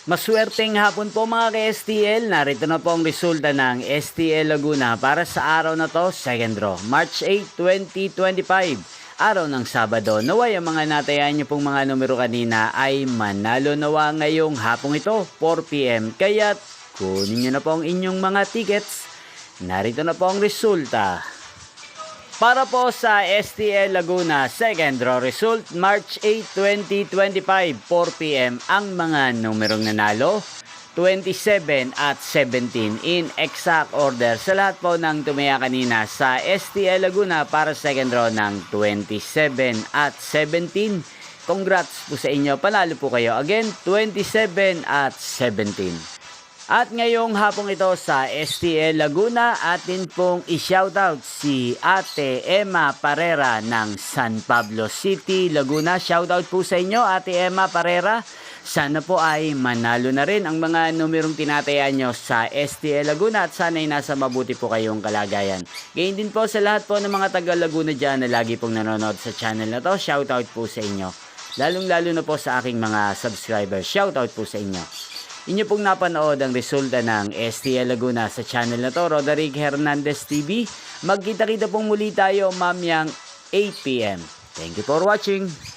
Maswerteng hapon po mga ka-STL. Narito na po ang resulta ng STL Laguna para sa araw na to, second draw, March 8, 2025. Araw ng Sabado. Naway ang mga natayan niyo pong mga numero kanina ay manalo nawa ngayong hapong ito, 4 PM. Kaya kunin niyo na po ang inyong mga tickets. Narito na po ang resulta. Para po sa STL Laguna, second draw result, March 8, 2025, 4 PM ang mga numerong nanalo, 27 at 17 in exact order sa lahat po ng tumaya kanina sa STL Laguna para second draw ng 27 at 17. Congrats po sa inyo, panalo po kayo. Again, 27 at 17. At ngayong hapong ito sa STL Laguna, atin pong i-shoutout si Ate Emma Parera ng San Pablo City, Laguna. Shoutout po sa inyo, Ate Emma Parera. Sana po ay manalo na rin ang mga numerong tinatayan nyo sa STL Laguna at sana'y nasa mabuti po kayong kalagayan. Gayon din po sa lahat po ng mga taga Laguna dyan na lagi pong nanonood sa channel na to. Shoutout po sa inyo. Lalong-lalo na po sa aking mga subscribers. Shoutout po sa inyo. Inyo pong napanood ang resulta ng STL Laguna sa channel na to, Roderick Hernandez TV. Magkita-kita pong muli tayo mamayang 8 PM. Thank you for watching.